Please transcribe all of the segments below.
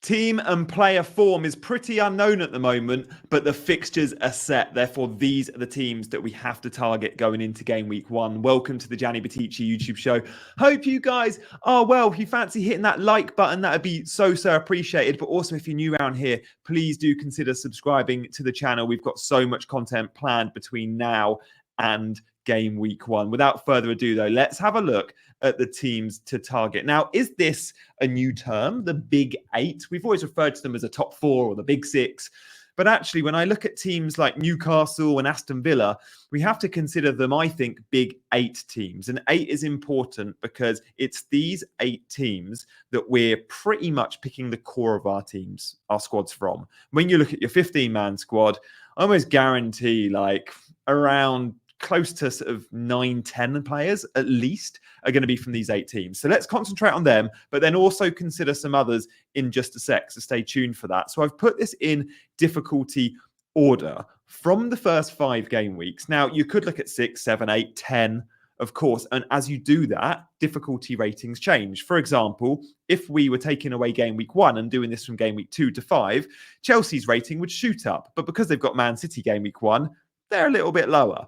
Team and player form is pretty unknown at the moment, but the fixtures are set. Therefore, these are the teams that we have to target going into game week 1. Welcome to the Gianni Battici YouTube show. Hope you guys are well. If you fancy hitting that like button, that would be so appreciated. But also, if you're new around here, please do consider subscribing to the channel. We've got so much content planned between now and game week 1. Without further ado, though, let's have a look at the teams to target. Now, is this a new term, the Big 8? We've always referred to them as a top 4 or the Big 6. But actually, when I look at teams like Newcastle and Aston Villa, we have to consider them, I think, Big 8 teams. And 8 is important because it's these 8 teams that we're pretty much picking the core of our teams, our squads from. When you look at your 15-man squad, I almost guarantee like around close to sort of 9-10 players at least are going to be from these 8 teams. So let's concentrate on them, but then also consider some others in just a sec. So stay tuned for that. So I've put this in difficulty order from the first 5 game weeks. Now you could look at 6, 7, 8, 10, of course. And as you do that, difficulty ratings change. For example, if we were taking away game week 1 and doing this from game week 2 to 5, Chelsea's rating would shoot up. But because they've got Man City game week 1, they're a little bit lower.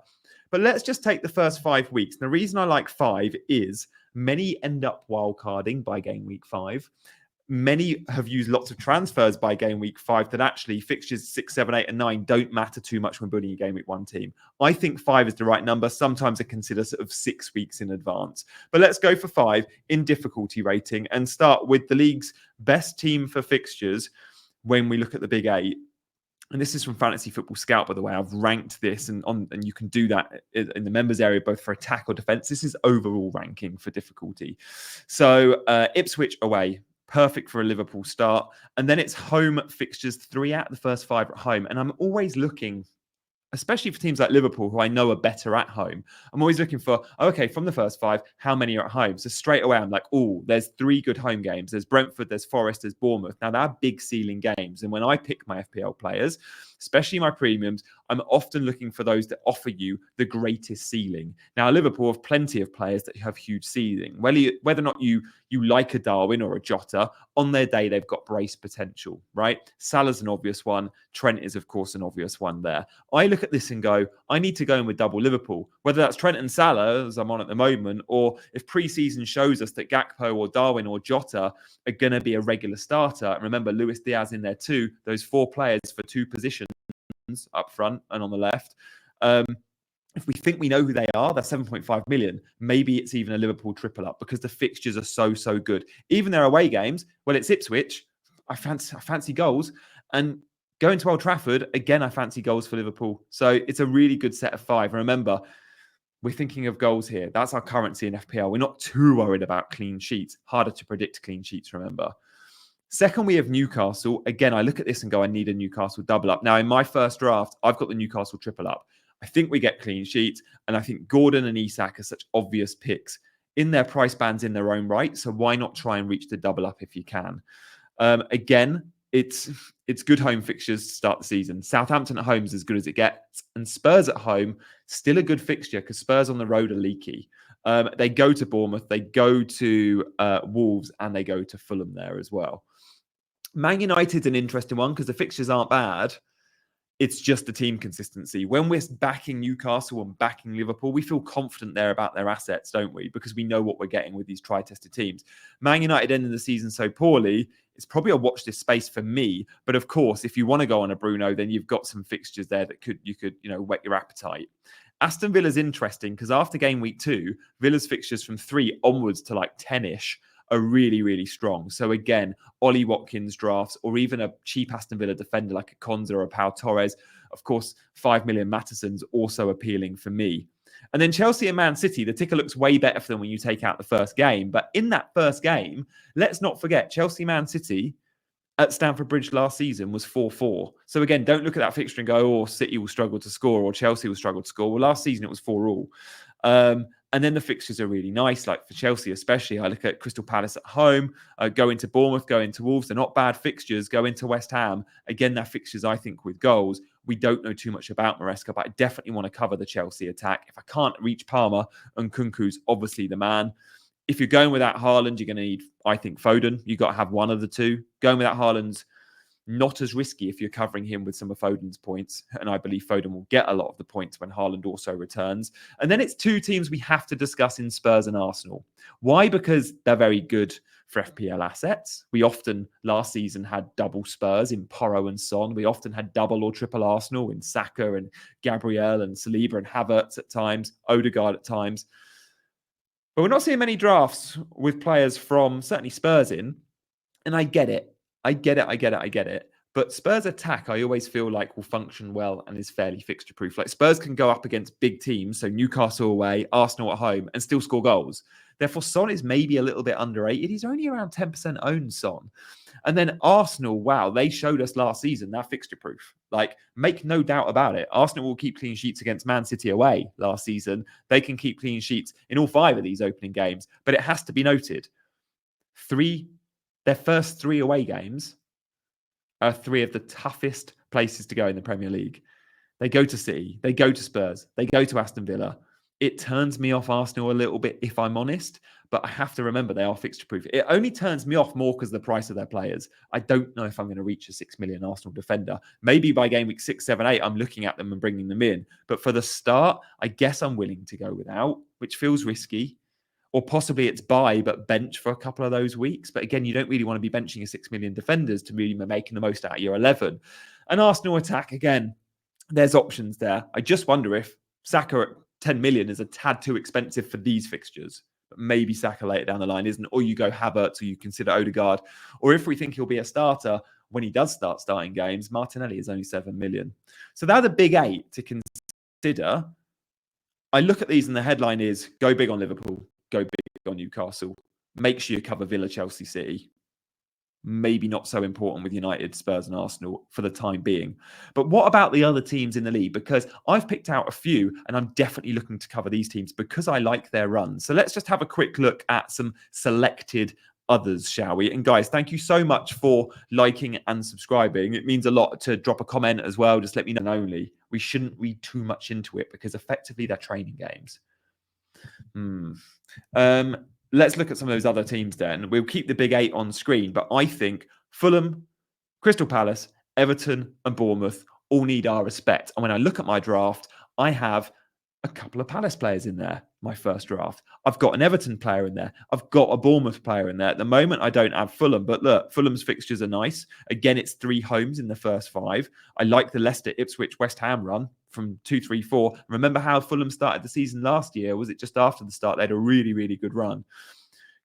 But let's just take the first 5 weeks. The reason I like 5 is many end up wildcarding by game week 5. Many have used lots of transfers by game week 5 that actually fixtures 6, 7, 8, and 9 don't matter too much when building a game week 1 team. I think 5 is the right number. Sometimes I consider sort of 6 weeks in advance. But let's go for 5 in difficulty rating and start with the league's best team for fixtures when we look at the Big 8. And this is from Fantasy Football Scout, by the way. I've ranked this, and you can do that in the members area, both for attack or defense. This is overall ranking for difficulty. So Ipswich away, perfect for a Liverpool start. And then it's home fixtures, 3 out of the first 5 at home. And I'm always looking, especially for teams like Liverpool, who I know are better at home. I'm always looking for, okay, from the first 5, how many are at home? So straight away, I'm like, oh, there's 3 good home games. There's Brentford, there's Forest, there's Bournemouth. Now, they're big ceiling games. And when I pick my FPL players, especially my premiums, I'm often looking for those that offer you the greatest ceiling. Now, Liverpool have plenty of players that have huge ceiling. Whether or not you like a Darwin or a Jota, on their day, they've got brace potential, right? Salah's an obvious one. Trent is, of course, an obvious one there. I look at this and go, I need to go in with double Liverpool, whether that's Trent and Salah, as I'm on at the moment, or if pre-season shows us that Gakpo or Darwin or Jota are going to be a regular starter. And remember, Luis Diaz in there too, those 4 players for 2 positions up front and on the left. If we think we know who they are, they're 7.5 million. Maybe it's even a Liverpool triple up because the fixtures are so good. Even their away games, well, it's Ipswich. I fancy goals. And going to Old Trafford, again, I fancy goals for Liverpool. So it's a really good set of 5. And remember, we're thinking of goals here. That's our currency in FPL. We're not too worried about clean sheets. Harder to predict clean sheets, remember. Second, we have Newcastle. Again, I look at this and go, I need a Newcastle double up. Now, in my first draft, I've got the Newcastle triple up. I think we get clean sheets, and I think Gordon and Isak are such obvious picks in their price bands in their own right. So why not try and reach the double up if you can? Again, it's good home fixtures to start the season. Southampton at home is as good as it gets, and Spurs at home, still a good fixture because Spurs on the road are leaky. They go to Bournemouth, they go to Wolves, and they go to Fulham there as well. Man United's an interesting one because the fixtures aren't bad. It's just the team consistency. When we're backing Newcastle and backing Liverpool, we feel confident there about their assets, don't we? Because we know what we're getting with these tri-tested teams. Man United ending the season so poorly, it's probably a watch this space for me. But of course, if you want to go on a Bruno, then you've got some fixtures there that you could whet your appetite. Aston Villa's interesting because after game week 2, Villa's fixtures from 3 onwards to like 10-ish are really, really strong. So again, Ollie Watkins drafts or even a cheap Aston Villa defender like a Konza or a Pau Torres. Of course, 5 million Mattison's also appealing for me. And then Chelsea and Man City, the ticker looks way better for them when you take out the first game. But in that first game, let's not forget, Chelsea-Man City at Stamford Bridge last season was 4-4. So again, don't look at that fixture and go, oh, City will struggle to score or Chelsea will struggle to score. Well, last season it was 4-4. And then the fixtures are really nice, like for Chelsea especially. I look at Crystal Palace at home, go into Bournemouth, go into Wolves. They're not bad fixtures. Go into West Ham. Again, they're fixtures, I think, with goals. We don't know too much about Maresca, but I definitely want to cover the Chelsea attack. If I can't reach Palmer, and Kunku's obviously the man. If you're going without Haaland, you're going to need, I think, Foden. You've got to have one of the two. Going without Haaland's not as risky if you're covering him with some of Foden's points. And I believe Foden will get a lot of the points when Haaland also returns. And then it's two teams we have to discuss in Spurs and Arsenal. Why? Because they're very good for FPL assets. We often, last season, had double Spurs in Porro and Son. We often had double or triple Arsenal in Saka and Gabriel and Saliba and Havertz at times, Odegaard at times. But we're not seeing many drafts with players from certainly Spurs in. And I get it. I get it. But Spurs attack, I always feel like will function well and is fairly fixture proof. Like Spurs can go up against big teams, so Newcastle away, Arsenal at home, and still score goals. Therefore, Son is maybe a little bit underrated. He's only around 10% owned, Son. And then Arsenal, wow, they showed us last season they're fixture proof. Like, make no doubt about it. Arsenal will keep clean sheets against Man City away last season. They can keep clean sheets in all 5 of these opening games. But it has to be noted, their first 3 away games are 3 of the toughest places to go in the Premier League. They go to City, they go to Spurs, they go to Aston Villa. It turns me off Arsenal a little bit, if I'm honest, but I have to remember they are fixture proof. It only turns me off more because of the price of their players. I don't know if I'm going to reach a 6 million Arsenal defender. Maybe by game week 6, 7, 8, I'm looking at them and bringing them in. But for the start, I guess I'm willing to go without, which feels risky. Or possibly it's buy, but bench for a couple of those weeks. But again, you don't really want to be benching a 6 million defenders to really be making the most out of your 11. An Arsenal attack, again, there's options there. I just wonder if Saka at 10 million is a tad too expensive for these fixtures. But maybe Saka later down the line isn't. Or you go Havertz, or you consider Odegaard. Or if we think he'll be a starter, when he does start starting games, Martinelli is only 7 million. So they're the big 8 to consider. I look at these and the headline is, go big on Liverpool. Go big on Newcastle. Make sure you cover Villa, Chelsea, City. Maybe not so important with United, Spurs and Arsenal for the time being. But what about the other teams in the league? Because I've picked out a few and I'm definitely looking to cover these teams because I like their run. So let's just have a quick look at some selected others, shall we? And guys, thank you so much for liking and subscribing. It means a lot to drop a comment as well. Just let me know only. We shouldn't read too much into it because effectively they're training games. Let's look at some of those other teams then. We'll keep the big 8 on screen, but I think Fulham, Crystal Palace, Everton, and Bournemouth all need our respect. And when I look at my draft, I have a couple of Palace players in there, my first draft. I've got an Everton player in there. I've got a Bournemouth player in there. At the moment, I don't have Fulham, but look, Fulham's fixtures are nice. Again, it's 3 homes in the first 5. I like the Leicester, Ipswich, West Ham run from 2, 3, 4. Remember how Fulham started the season last year? Was it just after the start? They had a really, really good run.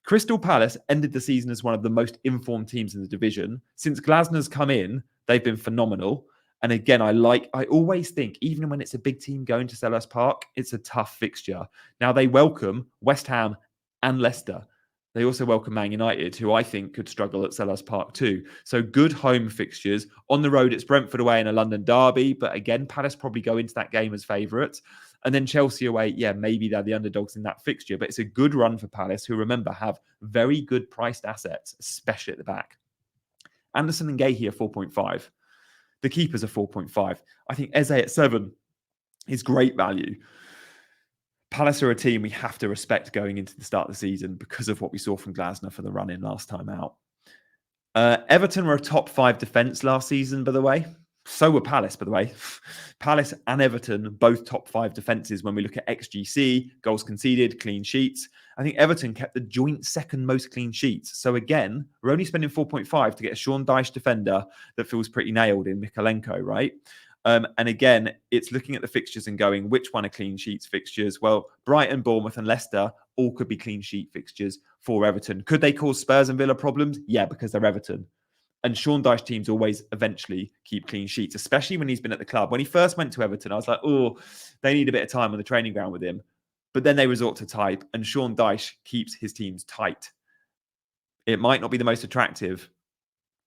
Crystal Palace ended the season as one of the most informed teams in the division. Since Glasner's come in, they've been phenomenal. And again, I always think, even when it's a big team going to Selhurst Park, it's a tough fixture. Now, they welcome West Ham and Leicester. They also welcome Man United, who I think could struggle at Selhurst Park too. So good home fixtures. On the road, it's Brentford away in a London derby. But again, Palace probably go into that game as favourites. And then Chelsea away, yeah, maybe they're the underdogs in that fixture. But it's a good run for Palace, who, remember, have very good priced assets, especially at the back. Anderson and Gahey are 4.5. The keepers are 4.5. I think Eze at 7 is great value. Palace are a team we have to respect going into the start of the season because of what we saw from Glasner for the run-in last time out. Everton were a top 5 defence last season, by the way. So were Palace, by the way. Palace and Everton, both top 5 defences when we look at XGC, goals conceded, clean sheets. I think Everton kept the joint second most clean sheets. So again, we're only spending 4.5 to get a Sean Dyche defender that feels pretty nailed in Mikalenko, right? And again, it's looking at the fixtures and going, which one are clean sheets fixtures? Well, Brighton, Bournemouth and Leicester all could be clean sheet fixtures for Everton. Could they cause Spurs and Villa problems? Yeah, because they're Everton. And Sean Dyche teams always eventually keep clean sheets, especially when he's been at the club. When he first went to Everton, I was like, oh, they need a bit of time on the training ground with him. But then they resort to type, and Sean Dyche keeps his teams tight. It might not be the most attractive,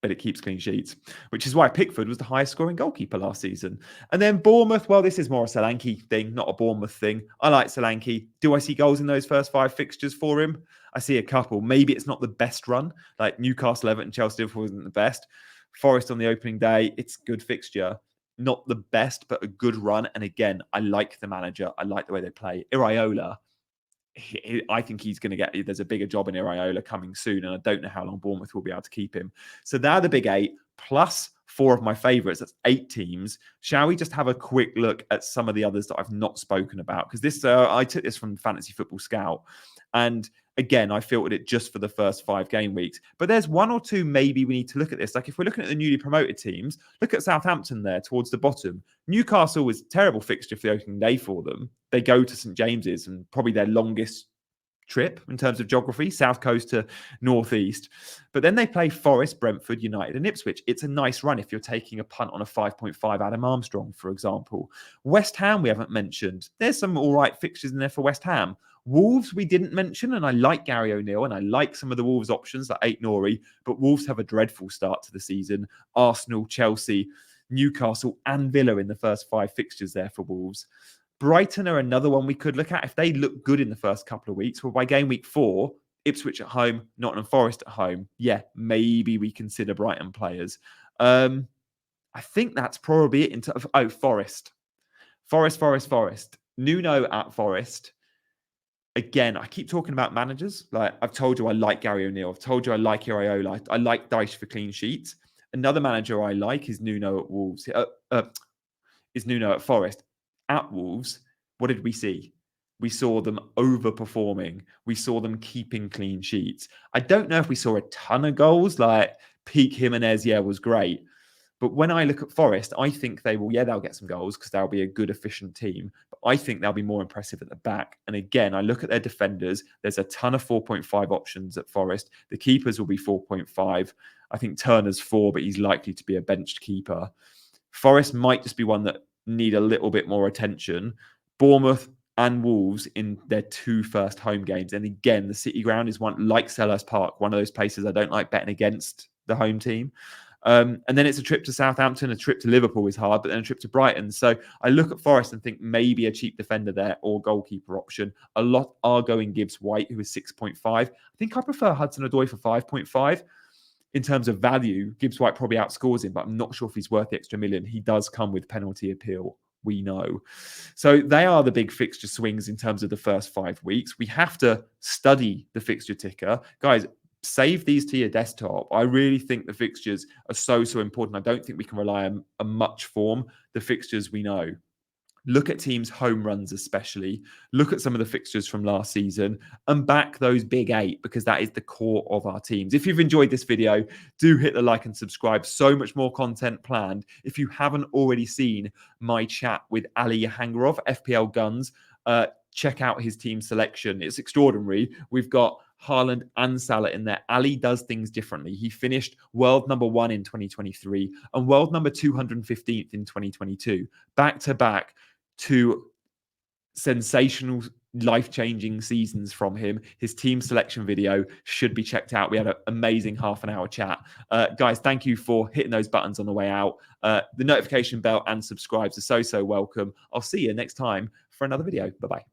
but it keeps clean sheets, which is why Pickford was the highest scoring goalkeeper last season. And then Bournemouth, well, this is more a Solanke thing, not a Bournemouth thing. I like Solanke. Do I see goals in those first 5 fixtures for him? I see a couple. Maybe it's not the best run. Like Newcastle, Everton, Chelsea, Liverpool isn't the best. Forest on the opening day, it's good fixture. Not the best, but a good run. And again, I like the manager. I like the way they play. Iraola, I think he's going to get, there's a bigger job in Iraola coming soon, and I don't know how long Bournemouth will be able to keep him. So they're the big 8, plus 4 of my favourites. That's 8 teams. Shall we just have a quick look at some of the others that I've not spoken about? Because this, I took this from Fantasy Football Scout, and again, I filtered it just for the first 5 game weeks. But there's 1 or 2 maybe we need to look at this. Like if we're looking at the newly promoted teams, look at Southampton there towards the bottom. Newcastle was a terrible fixture for the opening day for them. They go to St James's, and probably their longest trip in terms of geography, south coast to northeast. But then they play Forest, Brentford, United and Ipswich. It's a nice run if you're taking a punt on a 5.5 Adam Armstrong, for example. West Ham we haven't mentioned. There's some all right fixtures in there for West Ham. Wolves we didn't mention, and I like Gary O'Neill and I like some of the Wolves options like Ait Nori, but Wolves have a dreadful start to the season. Arsenal, Chelsea, Newcastle and Villa in the first 5 fixtures there for Wolves. Brighton are another one we could look at. If they look good in the first couple of weeks, well, by game week 4, Ipswich at home, Nottingham Forest at home, yeah, maybe we consider Brighton players. I think that's probably it in terms of, Forest. Nuno at Forest. Again, I keep talking about managers. Like I've told you, I like Gary O'Neill. I've told you I like Iraola. I like Dyche for clean sheets. Another manager I like is Nuno at Wolves. Is Nuno at Forest. At Wolves, what did we see? We saw them overperforming. We saw them keeping clean sheets. I don't know if we saw a ton of goals. Like peak Jimenez, yeah, was great. But when I look at Forest, I think they'll get some goals because they'll be a good, efficient team. But I think they'll be more impressive at the back. And again, I look at their defenders. There's a ton of 4.5 options at Forest. The keepers will be 4.5. I think Turner's 4, but he's likely to be a benched keeper. Forest might just be one that need a little bit more attention. Bournemouth and Wolves in their 2 first home games. And again, the City ground is one, like Selhurst Park, one of those places I don't like betting against the home team. And then it's a trip to Southampton, a trip to Liverpool is hard, but then a trip to Brighton. So I look at Forest and think maybe a cheap defender there or goalkeeper option. A lot are going Gibbs White, who is 6.5. I think I prefer Hudson-Odoi for 5.5. In terms of value, Gibbs White probably outscores him, but I'm not sure if he's worth the extra million. He does come with penalty appeal, we know. So they are the big fixture swings in terms of the first 5 weeks. We have to study the fixture ticker. Guys, save these to your desktop. I really think the fixtures are so important. I don't think we can rely on a much form. The fixtures we know. Look at teams' home runs especially. Look at some of the fixtures from last season and back those big 8 because that is the core of our teams. If you've enjoyed this video, do hit the like and subscribe. So much more content planned. If you haven't already seen my chat with Ali Hangarov, FPL Guns, check out his team selection. It's extraordinary. We've got Haaland and Salah in there. Ali does things differently. He finished world number 1 in 2023 and world number 215th in 2022. Back to back. 2 sensational, life-changing seasons from him. His team selection video should be checked out. We had an amazing half-an-hour chat. Guys, thank you for hitting those buttons on the way out. The notification bell and subscribes are so welcome. I'll see you next time for another video. Bye-bye.